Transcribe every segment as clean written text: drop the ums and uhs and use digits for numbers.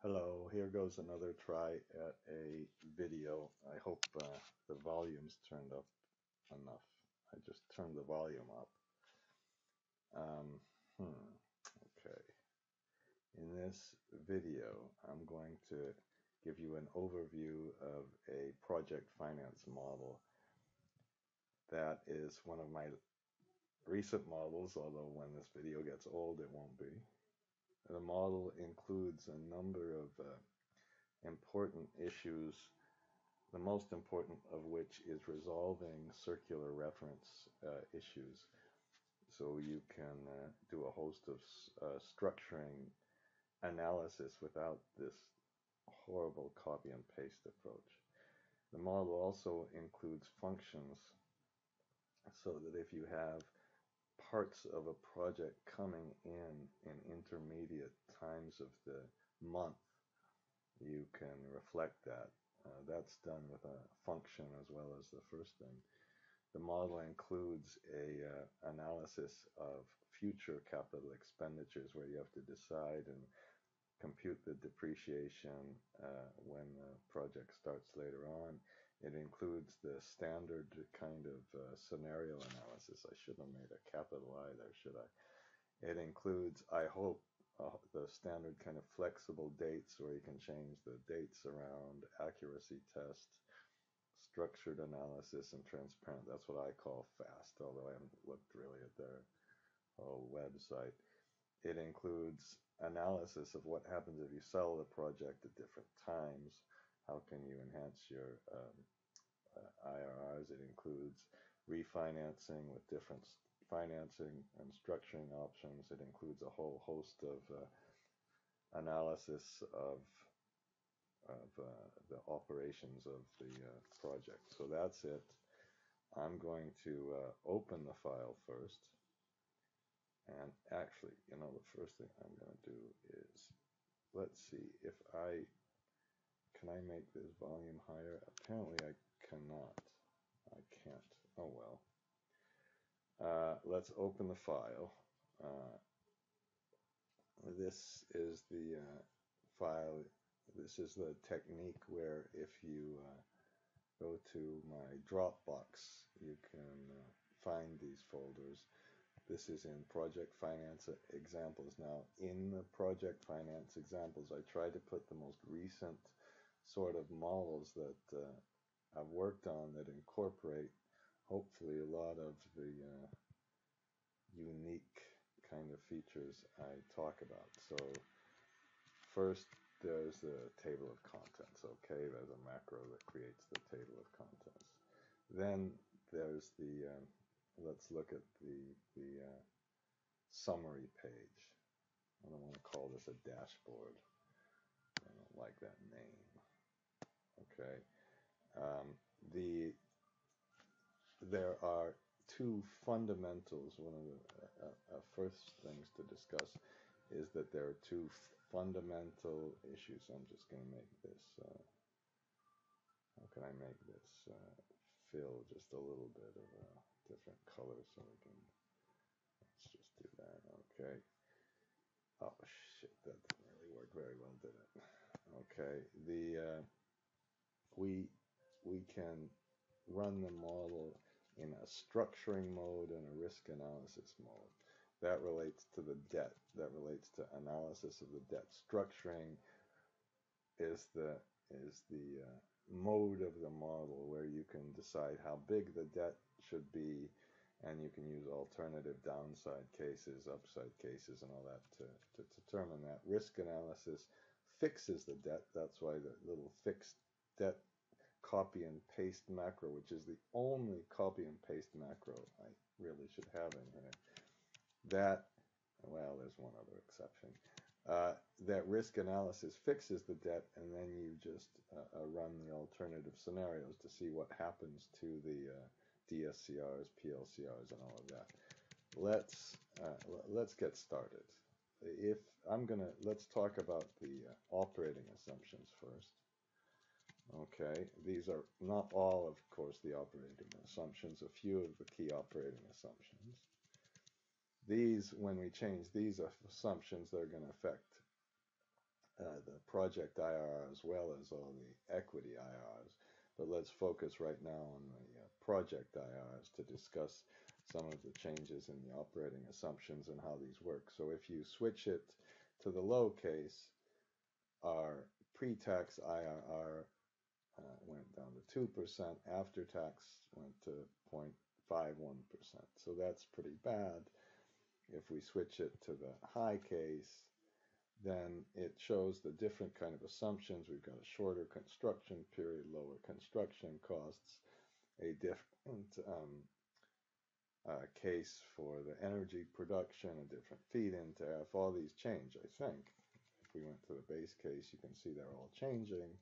Hello, here goes another try at a video. I hope the volume's turned up enough. I just turned the volume up. Um, okay. In this video, I'm going to give you an overview of a project finance model that is one of my recent models, although when this video gets old, it won't be. The model includes a number of important issues, the most important of which is resolving circular reference issues. So you can do a host of structuring analysis without this horrible copy and paste approach. The model also includes functions so that if you have parts of a project coming in intermediate times of the month, you can reflect that. That's done with a function as well as the first thing. The model includes a analysis of future capital expenditures where you have to decide and compute the depreciation when the project starts later on. It includes the standard kind of scenario analysis. I shouldn't have made a capital I there, should I? It includes, I hope, the standard kind of flexible dates where you can change the dates around, accuracy test, structured analysis, and transparent. That's what I call FAST, although I haven't looked really at their whole website. It includes analysis of what happens if you sell the project at different times. How can you enhance your IRRs? It includes refinancing with different financing and structuring options. It includes a whole host of analysis of the operations of the project. So that's it. I'm going to open the file first. And actually, the first thing I'm going to do is, let's see if can I make this volume higher? Apparently I cannot. I can't. Oh well. Let's open the file. This is the file. This is the technique where if you go to my Dropbox, you can find these folders. This is in project finance examples. Now, in the project finance examples, I try to put the most recent sort of models that I've worked on that incorporate, hopefully, a lot of the unique kind of features I talk about. So first, there's the table of contents. Okay, there's a macro that creates the table of contents. Then there's the let's look at the summary page. I don't want to call this a dashboard. I don't like that name. Okay. There are two fundamentals. One of the first things to discuss is that there are two fundamental issues. I'm just going to make this. How can I make this fill just a little bit of a different color so we can? Let's just do that. Okay. Oh shit, that didn't really work very well, did it? Okay. We can run the model in a structuring mode and a risk analysis mode. That relates to the debt. That relates to analysis of the debt. Structuring is the mode of the model where you can decide how big the debt should be, and you can use alternative downside cases, upside cases, and all that to determine that. Risk analysis fixes the debt. That's why the little fixed debt copy and paste macro, which is the only copy and paste macro I really should have in here. That, well, there's one other exception. That risk analysis fixes the debt, and then you just run the alternative scenarios to see what happens to the DSCRs, PLCRs, and all of that. Let's get started. Let's talk about the operating assumptions first. Okay, these are not all, of course, the operating assumptions, a few of the key operating assumptions. These, when we change these assumptions, they're going to affect the project IRR as well as all the equity IRRs. But let's focus right now on the project IRRs to discuss some of the changes in the operating assumptions and how these work. So if you switch it to the low case, our pre-tax IRR went down to 2%, after tax went to 0.51%. So that's pretty bad. If we switch it to the high case, then it shows the different kind of assumptions. We've got a shorter construction period, lower construction costs, a different case for the energy production, a different feed-in tariff. All these change, I think. If we went to the base case, you can see they're all changing.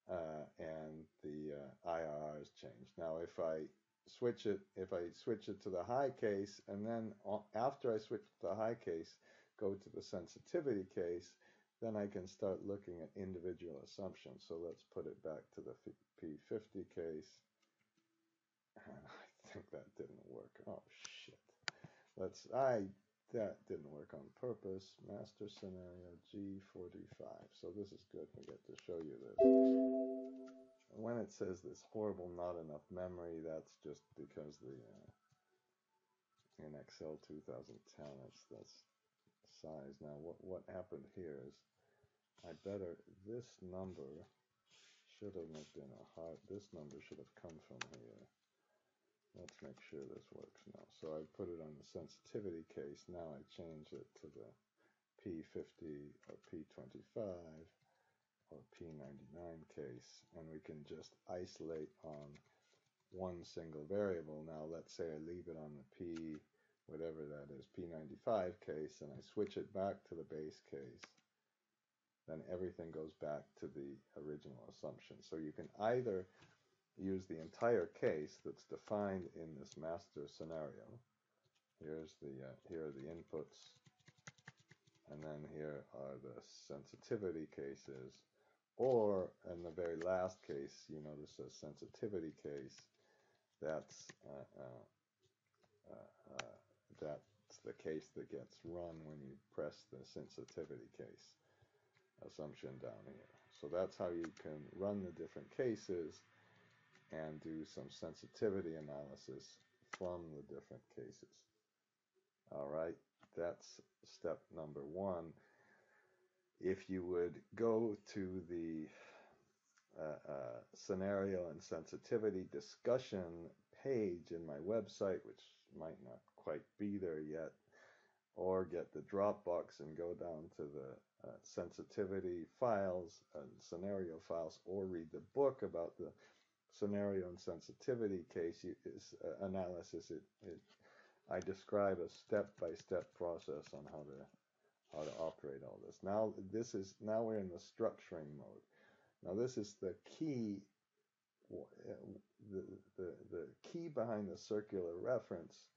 And the IRRs change. Now, if I switch it to the high case, and then after I switch to the high case, go to the sensitivity case, then I can start looking at individual assumptions. So let's put it back to the P50 case. And I think that didn't work. Oh shit. That didn't work on purpose. Master scenario G45. So this is good. We get to show you this. When it says this horrible not enough memory, that's just because in Excel 2010 that's size. Now what happened here is this number should have been this number should have come from here. Let's make sure this works now. So I put it on the sensitivity case. Now I change it to the P50 or P25 or P99 case, and we can just isolate on one single variable. Now let's say I leave it on the P, whatever that is, P95 case, and I switch it back to the base case, then everything goes back to the original assumption. So you can either use the entire case that's defined in this master scenario. Here are the inputs, and then here are the sensitivity cases. Or in the very last case, you notice a sensitivity case. That's the case that gets run when you press the sensitivity case assumption down here. So that's how you can run the different cases and do some sensitivity analysis from the different cases. All right, that's step number one. If you would go to the scenario and sensitivity discussion page in my website, which might not quite be there yet, or get the Dropbox and go down to the sensitivity files and scenario files, or read the book about the scenario and sensitivity case analysis. I describe a step-by-step process on how to operate all this. Now we're in the structuring mode. Now this is the key. The key behind the circular reference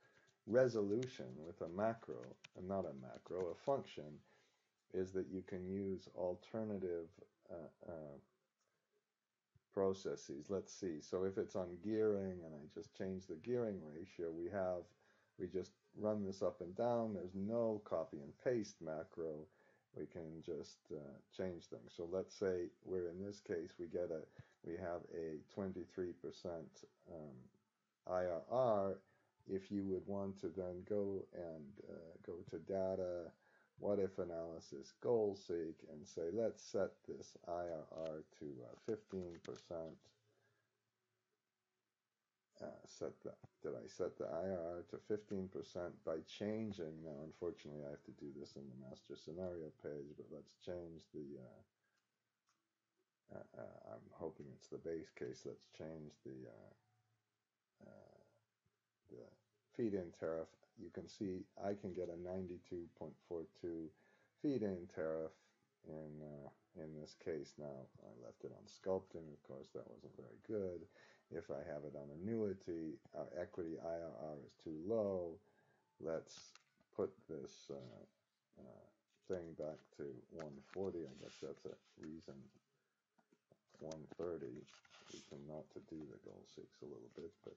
resolution with a macro, and not a macro, a function, is that you can use alternative processes. Let's see. So if it's on gearing and I just change the gearing ratio, we just run this up and down. There's no copy and paste macro. We can just change things. So let's say we're in this case, we have a 23% IRR. If you would want to then go to data, what if analysis, goal seek, and say, let's set this IRR to 15%. Did I set the IRR to 15% by changing? Now, unfortunately, I have to do this in the master scenario page, but let's change the, I'm hoping it's the base case. Let's change the feed-in tariff. You can see I can get a 92.42 feed-in tariff in this case. Now, I left it on sculpting. Of course, that wasn't very good. If I have it on annuity, our equity IRR is too low. Let's put this thing back to 140. I guess that's a reason. 130. Reason not to do the goal seeks a little bit, but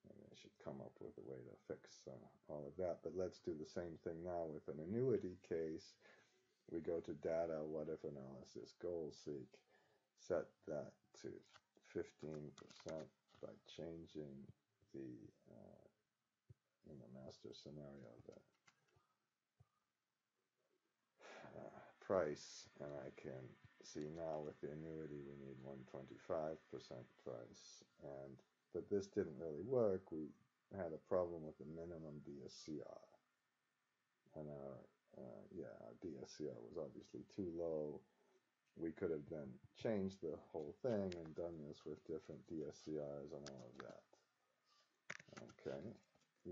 maybe I should come up with a way to fix all of that. But let's do the same thing now with an annuity case. we go to data, what if analysis, goal seek, set that to 15% by changing the, in the master scenario, the price, and I can see now with the annuity we need 125% price, but this didn't really work. We had a problem with the minimum DSCR, and our DSCR was obviously too low. We could have then changed the whole thing and done this with different DSCRs and all of that. Okay,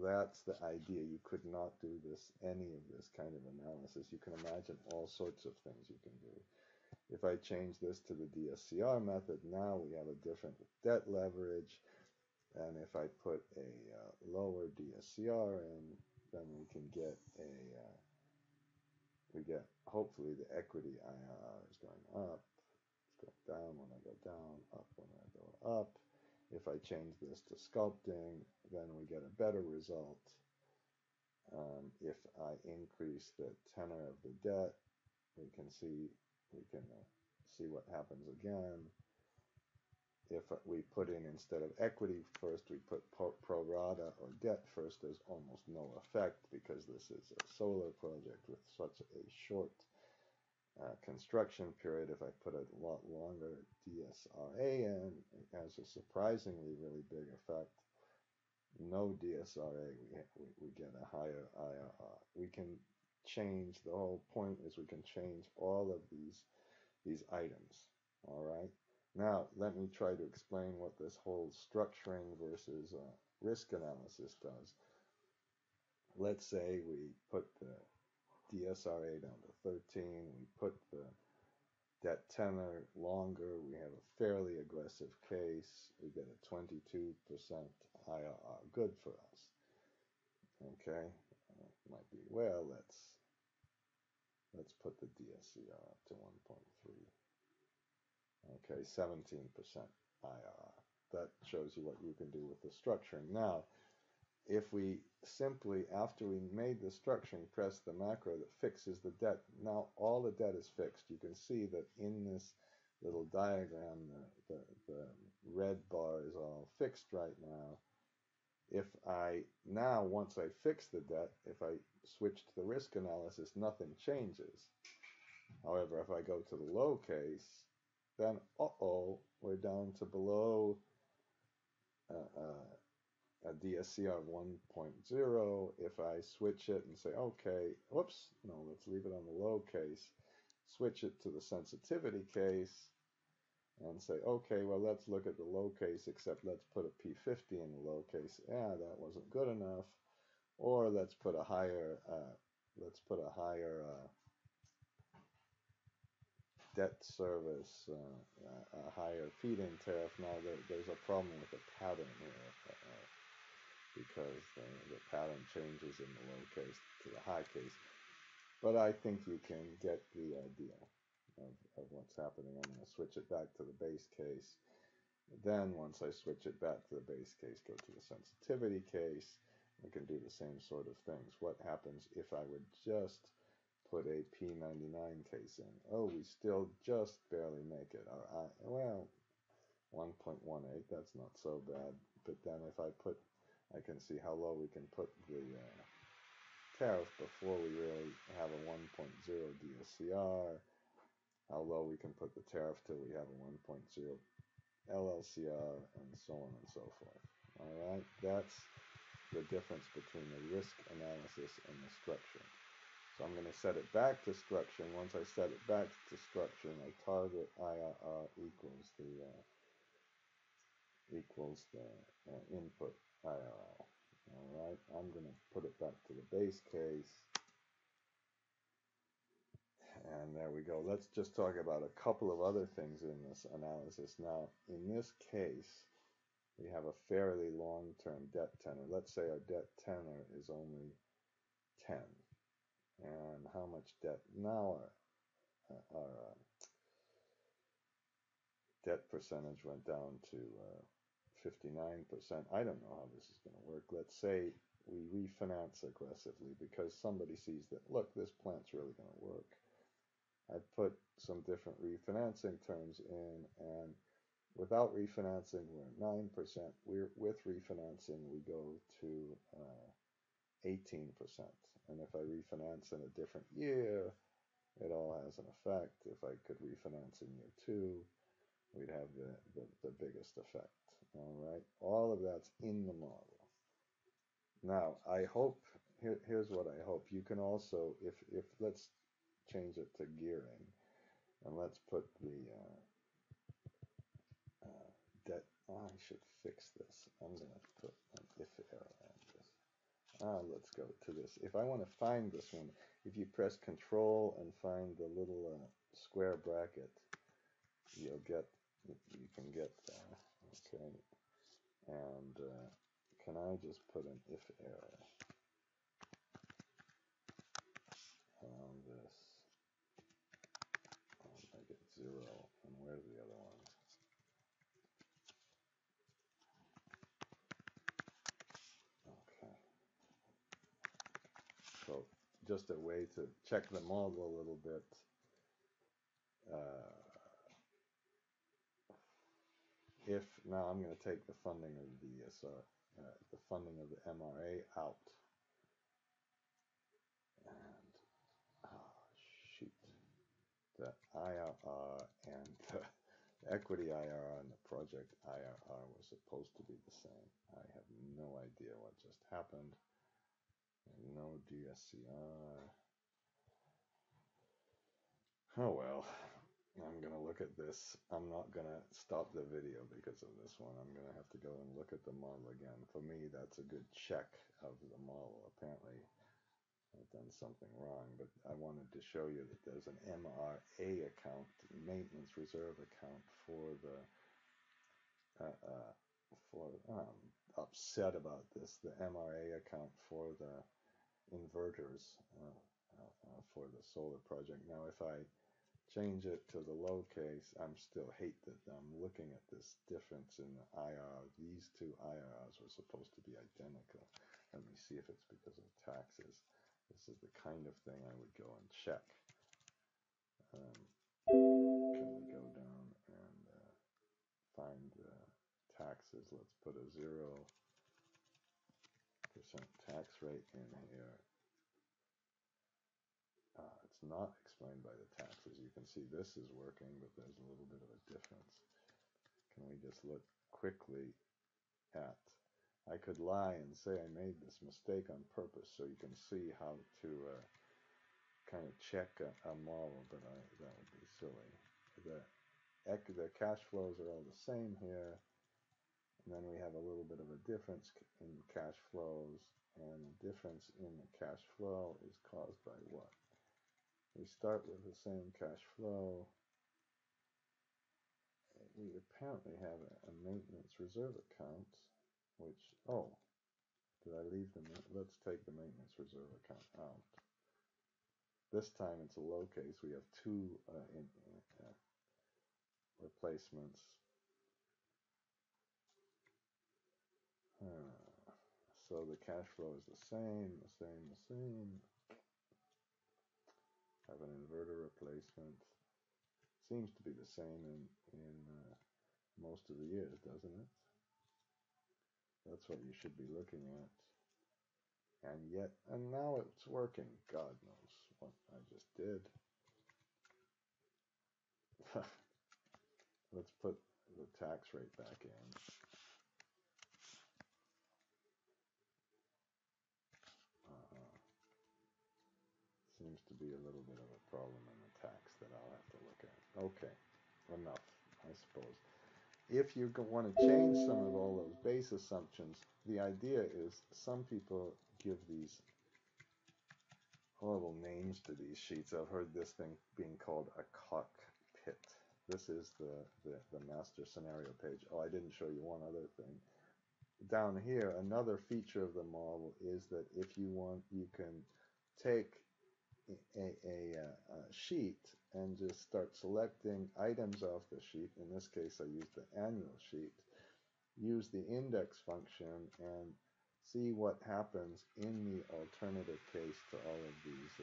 that's the idea. You could not do any of this kind of analysis. You can imagine all sorts of things you can do. If I change this to the DSCR method, now we have a different debt leverage. And if I put a lower DSCR in, then we can get hopefully the equity IRR is going up. It's going down when I go down, up when I go up. If I change this to sculpting, then we get a better result. If I increase the tenor of the debt, we can see what happens again. If we put in, instead of equity first, we put pro rata or debt first, there's almost no effect because this is a solar project with such a short construction period. If I put a lot longer DSRA in, it has a surprisingly really big effect. No DSRA, we get a higher IRR. We can change, the whole point is we can change all of these items, all right? Now, let me try to explain what this whole structuring versus risk analysis does. Let's say we put the DSRA down to 13, we put the debt tenor longer, we have a fairly aggressive case, we get a 22% IRR, good for us. Okay, might be, well, let's put the DSCR up to 1.3. Okay, 17% IRR. That shows you what you can do with the structuring. Now, if we simply, after we made the structuring, press the macro that fixes the debt, now all the debt is fixed. You can see that in this little diagram, the red bar is all fixed right now. If I now, once I fix the debt, if I switch to the risk analysis, nothing changes. However, if I go to the low case, then we're down to below a DSCR 1.0. If I switch it and say, okay, whoops, no, let's leave it on the low case, switch it to the sensitivity case, and say, okay, well, let's look at the low case, except let's put a P50 in the low case. Yeah, that wasn't good enough. Or let's put a higher, debt service, a higher feed-in tariff. Now there's a problem with the pattern here, because the pattern changes in the low case to the high case. But I think you can get the idea of what's happening. I'm going to switch it back to the base case. Then once I switch it back to the base case, go to the sensitivity case. I can do the same sort of things. What happens if I would just put a P99 case in? Oh, we still just barely make it. Well, 1.18, that's not so bad. But then if I can see how low we can put the tariff before we really have a 1.0 DSCR, how low we can put the tariff till we have a 1.0 LLCR, and so on and so forth. All right, that's the difference between the risk analysis and the structuring. So I'm going to set it back to structuring. Once I set it back to structuring, I target IRR equals the input IRR. All right, I'm going to put it back to the base case. And there we go. Let's just talk about a couple of other things in this analysis. Now, in this case, we have a fairly long-term debt tenor. Let's say our debt tenor is only 10. And how much debt? Now our debt percentage went down to 59%. I don't know how this is going to work. Let's say we refinance aggressively because somebody sees that, look, this plant's really going to work. I put some different refinancing terms in, and without refinancing, we're at 9%. With refinancing, we go to 18%. And if I refinance in a different year, it all has an effect. If I could refinance in year 2, we'd have the biggest effect. All right, all of that's in the model. Now, I hope, here's what I hope. You can also, if let's change it to gearing, and let's put the debt, I should fix this. I'm going to put an if error on this. Let's go to this. If I want to find this one, if you press Control and find the little square bracket, you can get there. Okay, and can I just put an if error on this? I'll make it 0. And where's the other one? Okay. So just a way to check the model a little bit. If now I'm going to take the funding of the funding of the MRA out, and shoot, the IRR and the equity IRR and the project IRR were supposed to be the same. I have no idea what just happened. No DSCR. Oh well. I'm going to look at this. I'm not going to stop the video because of this one. I'm going to have to go and look at the model again. For me, that's a good check of the model. Apparently, I've done something wrong, but I wanted to show you that there's an MRA account, maintenance reserve account for the, upset about this, the MRA account for the inverters for the solar project. Now, if I change it to the lowercase, I'm still hate that I'm looking at this difference in the IRR. These two IRRs were supposed to be identical. Let me see if it's because of taxes. This is the kind of thing I would go and check. Can we go down and find taxes? Let's put a 0% tax rate in here. It's not explained by the taxes. You can see this is working, but there's a little bit of a difference. Can we just look quickly at, I could lie and say I made this mistake on purpose so you can see how to kind of check a model, but that would be silly. The cash flows are all the same here, and then we have a little bit of a difference in cash flows, and the difference in the cash flow is caused by what? We start with the same cash flow. We apparently have a maintenance reserve account, which, oh, did I leave the, let's take the maintenance reserve account out. This time it's a lowercase. We have two replacements. So the cash flow is the same. Have an inverter replacement. Seems to be the same in most of the years, doesn't it? That's what you should be looking at. And now it's working. God knows what I just did. Let's put the tax rate back in. Seems to be a little bit of a problem in the tax that I'll have to look at. Okay, enough, I suppose. If you want to change some of all those base assumptions, the idea is some people give these horrible names to these sheets. I've heard this thing being called a cockpit. This is the master scenario page. Oh, I didn't show you one other thing. Down here, another feature of the model is that if you want, you can take a sheet and just start selecting items off the sheet. In this case, I used the annual sheet. Use the index function and see what happens in the alternative case to all of these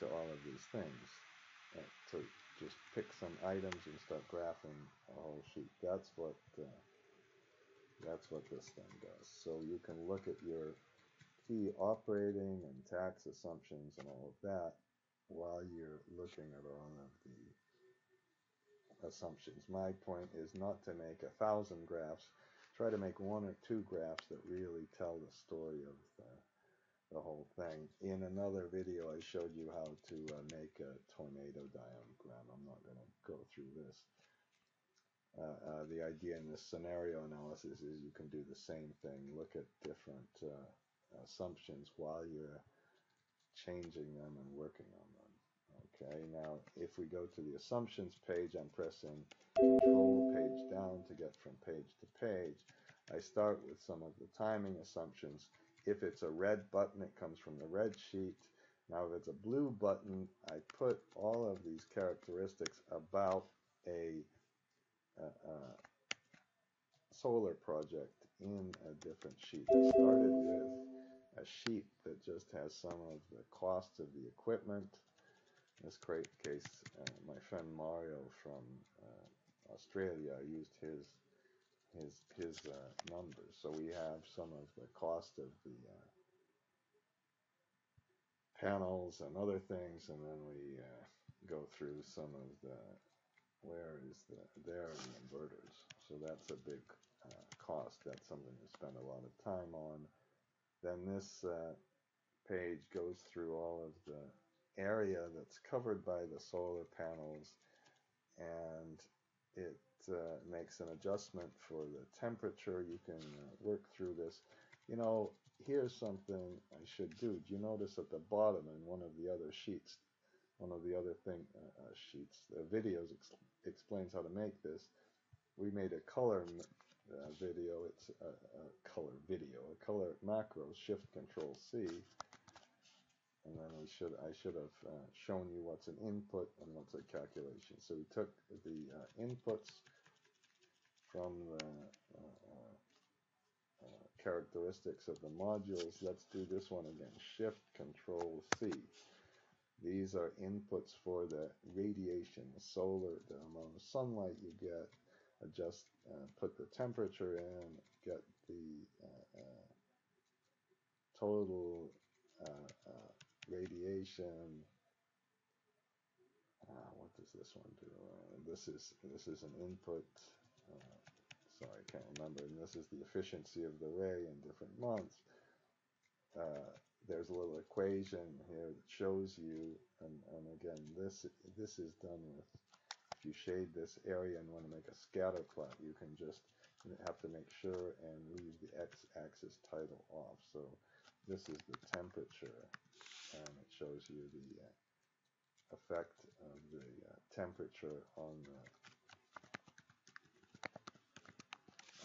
to all of these things. To just pick some items and start graphing a whole sheet. That's what this thing does. So you can look at your key operating and tax assumptions and all of that while you're looking at all of the assumptions. My point is not to make 1,000 graphs. Try to make 1 or 2 graphs that really tell the story of the whole thing. In another video, I showed you how to make a tornado diagram. I'm not going to go through this. The idea in this scenario analysis is you can do the same thing. Look at different assumptions while you're changing them and working on them. Okay, now if we go to the assumptions page, I'm pressing Control page down to get from page to page. I start with some of the timing assumptions. If it's a red button, it comes from the red sheet. Now if it's a blue button, I put all of these characteristics about a solar project in a different sheet. I started with a sheet that just has some of the costs of the equipment. In this case, my friend Mario from Australia used his numbers. So we have some of the cost of the panels and other things, and then we go through some of the there are the inverters. So that's a big cost. That's something to spend a lot of time on. Then this page goes through all of the area that's covered by the solar panels, and it makes an adjustment for the temperature. You can work through this. You know, here's something I should do. Do you notice at the bottom in one of the other sheets, one of the other sheets, the videos explains how to make this. We made a color video. It's a color macro, Shift Control C, and then I should have shown you what's an input and what's a calculation. So we took the inputs from the characteristics of the modules. Let's do this one again. Shift Control C. These are inputs for the radiation, the solar, the amount of sunlight you get. Adjust, put the temperature in, get the total radiation. What does this one do? This is an input. Sorry, I can't remember. And this is the efficiency of the ray in different months. There's a little equation here that shows you, and again, this is done with, if you shade this area and want to make a scatter plot, you can just have to make sure and leave the x-axis title off. So this is the temperature, and it shows you the effect of the temperature on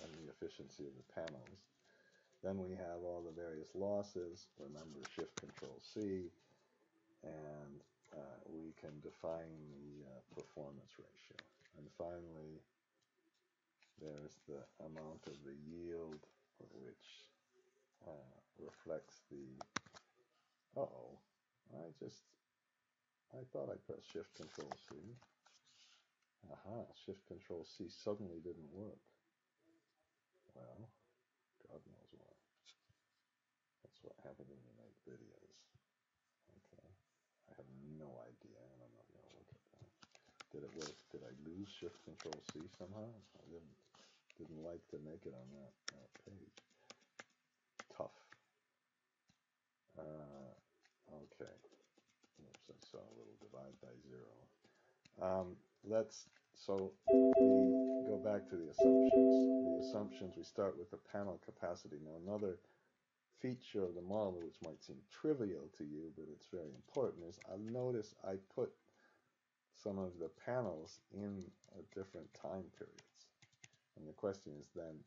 the efficiency of the panels. Then we have all the various losses. Remember, Shift Control C, and we can define the performance ratio. And finally, there's the amount of the yield, which reflects the. I thought I pressed Shift Control C. Aha, Shift Control C suddenly didn't work. Well, God knows why. That's what happens when you make videos. Okay. I have no idea, and I'm not going to look at that. Did it work? Did I lose Shift Control C somehow? I didn't like to make it on that page. Tough. Okay. Oops, I saw a little divide by 0. So we go back to the assumptions. The assumptions, we start with the panel capacity. Now another feature of the model, which might seem trivial to you, but it's very important, is I'll notice I put some of the panels in different time periods. And the question is then,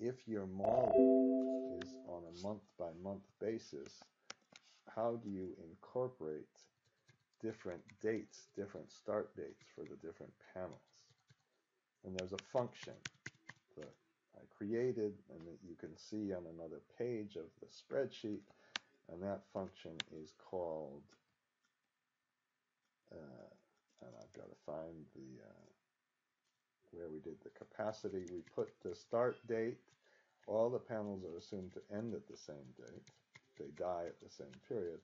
if your model is on a month-by-month basis, how do you incorporate different dates, different start dates for the different panels? And there's a function that I created and that you can see on another page of the spreadsheet, and that function is called got to find the where we did the capacity. We put the start date. All the panels are assumed to end at the same date. They die at the same period,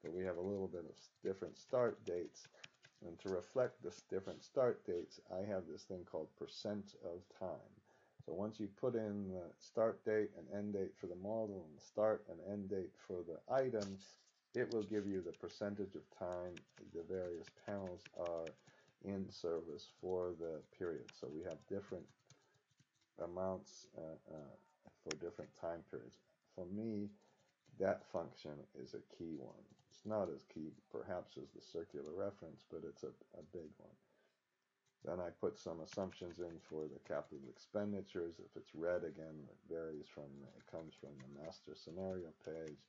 but we have a little bit of different start dates. And to reflect this different start dates, I have this thing called percent of time. So once you put in the start date and end date for the model and the start and end date for the items, it will give you the percentage of time the various panels are in service for the period. So we have different amounts for different time periods. For me, that function is a key one. It's not as key perhaps as the circular reference, but it's a big one. Then I put some assumptions in for the capital expenditures. If it's red, again, it varies from, it comes from the master scenario page.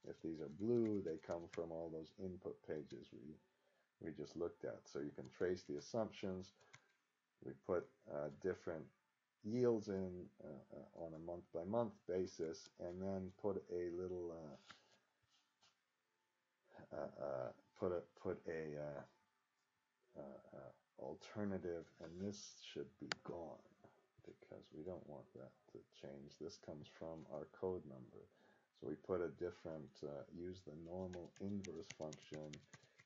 If these are blue, they come from all those input pages we just looked at. So you can trace the assumptions. We put different yields in on a month-by-month basis, and then put a little alternative, and this should be gone because we don't want that to change. This comes from our code number. So we put a different, use the normal inverse function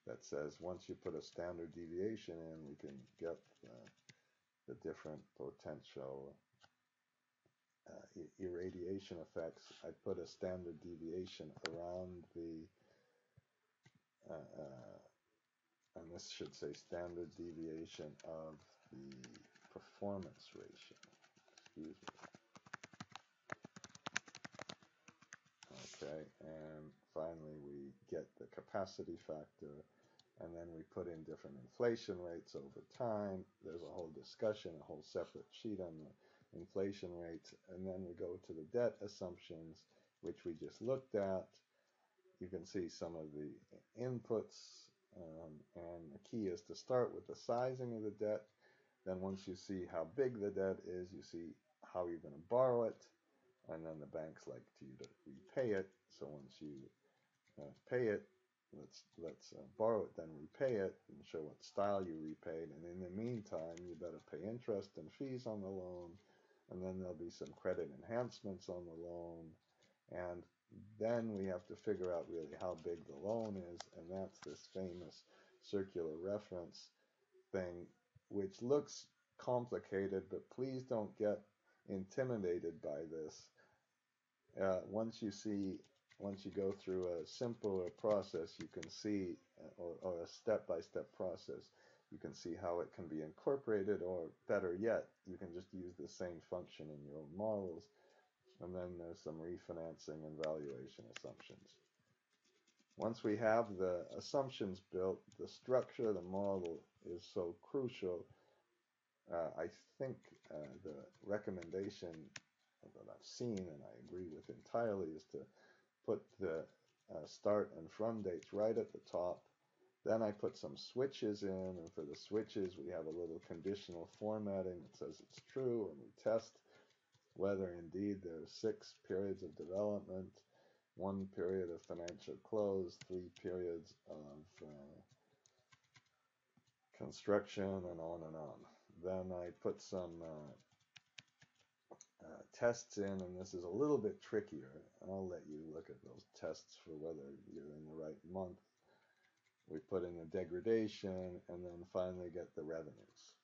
that says once you put a standard deviation in, we can get the different potential irradiation effects. I put a standard deviation around the and this should say standard deviation of the performance ratio. Excuse me. Okay, and finally we get the capacity factor, and then we put in different inflation rates over time. There's a whole discussion, a whole separate sheet on the inflation rates, and then we go to the debt assumptions, which we just looked at. You can see some of the inputs. And the key is to start with the sizing of the debt. Then once you see how big the debt is, you see how you're going to borrow it. And then the banks like you to repay it. So once you pay it, let's borrow it, then repay it, and show what style you repaid. And in the meantime, you better pay interest and fees on the loan. And then there'll be some credit enhancements on the loan. And then we have to figure out really how big the loan is, and that's this famous circular reference thing, which looks complicated, but please don't get intimidated by this. Once you go through a simpler process, you can see, or a step-by-step process, you can see how it can be incorporated, or better yet, you can just use the same function in your own models. And then there's some refinancing and valuation assumptions. Once we have the assumptions built, the structure of the model is so crucial. I think the recommendation that I've seen, and I agree with entirely, is to put the start and from dates right at the top. Then I put some switches in, and for the switches we have a little conditional formatting that says it's true, and we test whether indeed there are 6 periods of development, 1 period of financial close, 3 periods of construction, and on and on. Then I put some tests in, and this is a little bit trickier. I'll let you look at those tests for whether you're in the right month. We put in the degradation, and then finally get the revenues.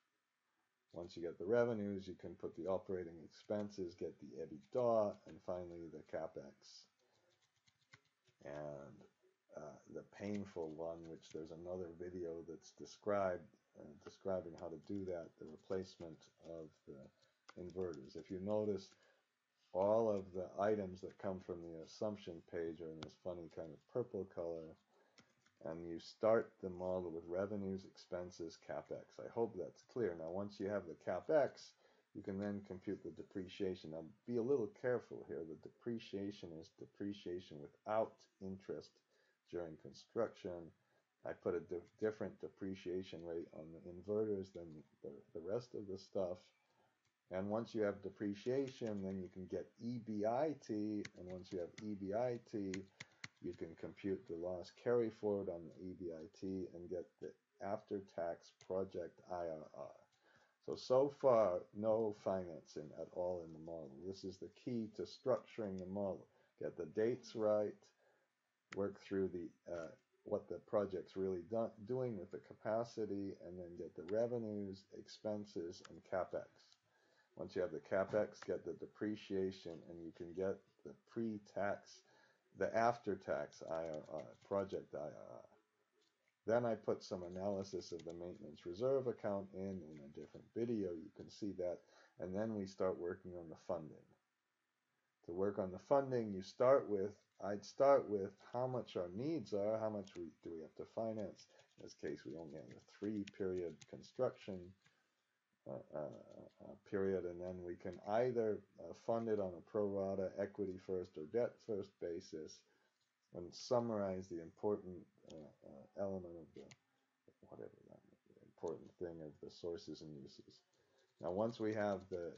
Once you get the revenues, you can put the operating expenses, get the EBITDA, and finally the CapEx. And the painful one, which there's another video that's describing how to do that, the replacement of the inverters. If you notice, all of the items that come from the assumption page are in this funny kind of purple color. And you start the model with revenues, expenses, CapEx. I hope that's clear. Now, once you have the CapEx, you can then compute the depreciation. Now, be a little careful here. The depreciation is depreciation without interest during construction. I put a different depreciation rate on the inverters than the rest of the stuff. And once you have depreciation, then you can get EBIT. And once you have EBIT, you can compute the loss carry forward on the EBIT and get the after-tax project IRR. So far, no financing at all in the model. This is the key to structuring the model. Get the dates right, work through what the project's really doing with the capacity, and then get the revenues, expenses, and CapEx. Once you have the CapEx, get the depreciation, and you can get the pre-tax, the after-tax IRR, project IRR. Then I put some analysis of the maintenance reserve account in a different video. You can see that. And then we start working on the funding. To work on the funding, I'd start with how much our needs are, how much do we have to finance. In this case, we only have a 3-period construction period, and then we can either fund it on a pro rata, equity first, or debt first basis, and summarize the important element of the important thing of the sources and uses. Now, once we have the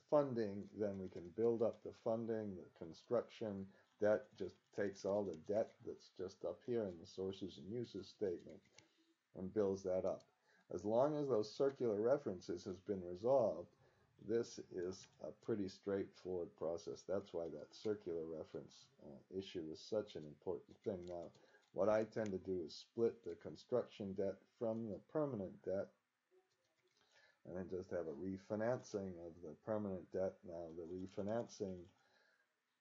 funding, then we can build up the funding. The construction debt just takes all the debt that's just up here in the sources and uses statement and builds that up. As long as those circular references has been resolved, this is a pretty straightforward process. That's why that circular reference issue is such an important thing. Now, what I tend to do is split the construction debt from the permanent debt, and then just have a refinancing of the permanent debt. Now, the refinancing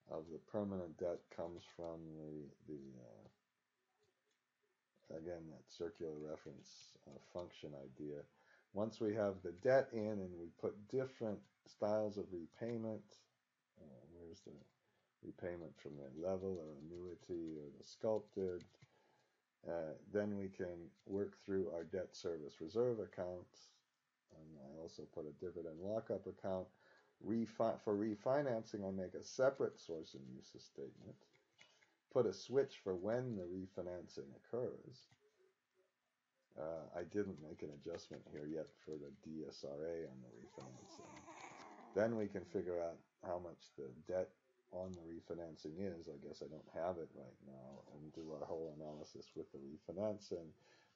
of the permanent debt comes from again, that circular reference function idea. Once we have the debt in and we put different styles of repayment, where's the repayment from the level or annuity or the sculpted, then we can work through our debt service reserve account. And I also put a dividend lockup account. For refinancing, I make a separate source and uses statement. Put a switch for when the refinancing occurs. I didn't make an adjustment here yet for the DSRA on the refinancing. Then we can figure out how much the debt on the refinancing is. I guess I don't have it right now, and do our whole analysis with the refinancing.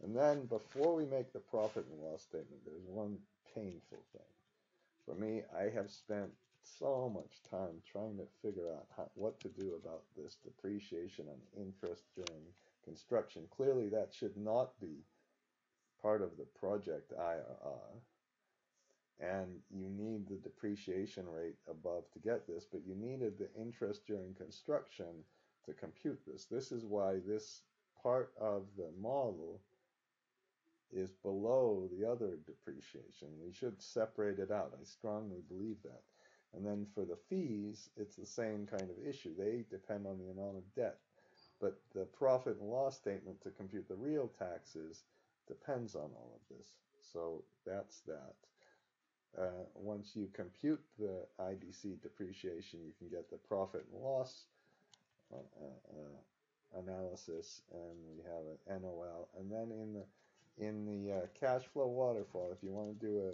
And then before we make the profit and loss statement, there's one painful thing. For me, I have spent so much time trying to figure out what to do about this depreciation and interest during construction. Clearly, that should not be part of the project IRR. And you need the depreciation rate above to get this, but you needed the interest during construction to compute this. This is why this part of the model is below the other depreciation. We should separate it out. I strongly believe that. And then for the fees, it's the same kind of issue. They depend on the amount of debt. But the profit and loss statement to compute the real taxes depends on all of this. So that's that. Once you compute the IDC depreciation, you can get the profit and loss analysis, and we have an NOL. And then in the cash flow waterfall, if you want to do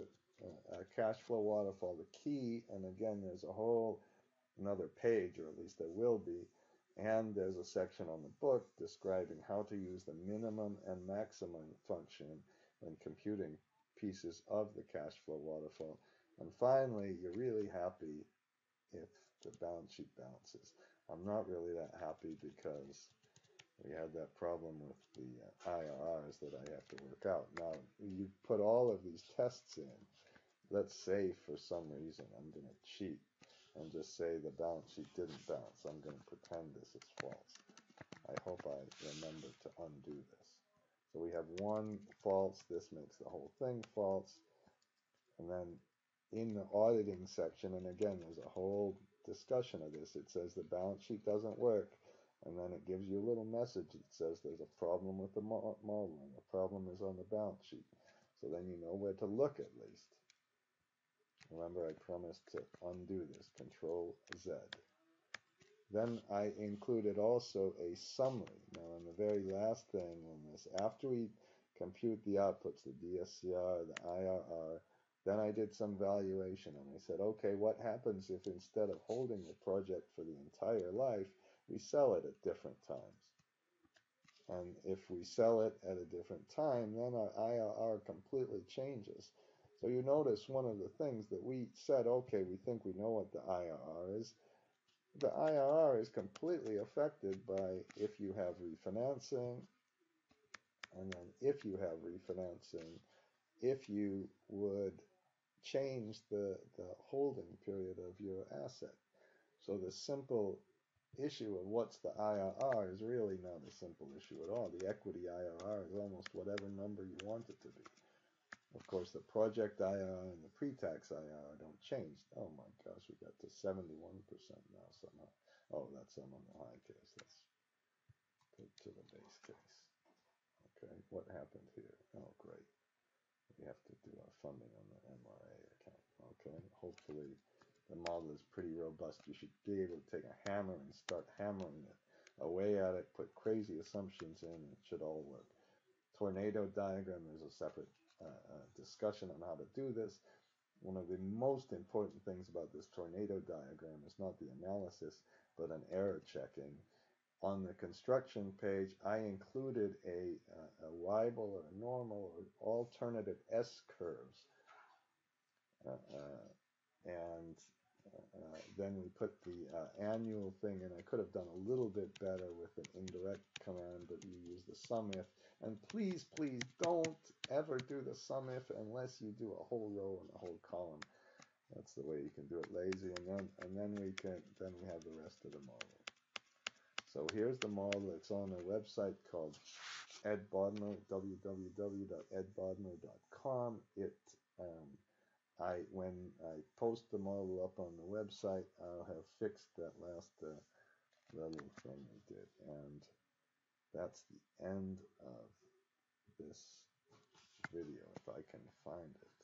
a cash flow waterfall, the key, and again, there's a whole another page, or at least there will be, and there's a section on the book describing how to use the minimum and maximum function when computing pieces of the cash flow waterfall. And finally, you're really happy if the balance sheet balances. I'm not really that happy because we have that problem with the IRRs that I have to work out. Now, you put all of these tests in. Let's say for some reason I'm going to cheat and just say the balance sheet didn't balance. I'm going to pretend this is false. I hope I remember to undo this. So we have one false. This makes the whole thing false. And then in the auditing section, and again, there's a whole discussion of this. It says the balance sheet doesn't work. And then it gives you a little message that says there's a problem with the modeling. The problem is on the balance sheet. So then you know where to look at least. Remember, I promised to undo this. Control Z. Then I included also a summary. Now, in the very last thing on this, after we compute the outputs, the DSCR, the IRR, then I did some valuation. And I said, okay, what happens if instead of holding the project for the entire life, we sell it at different times? And if we sell it at a different time, then our IRR completely changes. So you notice one of the things that we said, okay, we think we know what the IRR is. The IRR is completely affected by if you have refinancing, and then if you have refinancing, if you would change the holding period of your asset. So the simple issue of what's the IRR is really not a simple issue at all. The equity IRR is almost whatever number you want it to be. Of course, the project IRR and the pre-tax IRR don't change. Oh my gosh, we got to 71% now somehow. Oh, that's I'm on the high case. Let's go to the base case. Okay, what happened here? Oh, great. We have to do our funding on the MRA account. Okay, hopefully the model is pretty robust. You should be able to take a hammer and start hammering it away at it, put crazy assumptions in, and it should all work. Tornado diagram, there's a separate discussion on how to do this. One of the most important things about this tornado diagram is not the analysis, but an error checking. On the construction page, I included a Weibull or a normal or alternative S-curves. And then we put the annual thing, and I could have done a little bit better with an indirect command, but you use the SUMIF. And please, please don't ever do the SUMIF unless you do a whole row and a whole column. That's the way you can do it lazy, and then we have the rest of the model. So here's the model. It's on a website called Ed Bodmer, www.edbodmer.com. When I post the model up on the website, I'll have fixed that last little thing we did, and that's the end of this video if I can find it.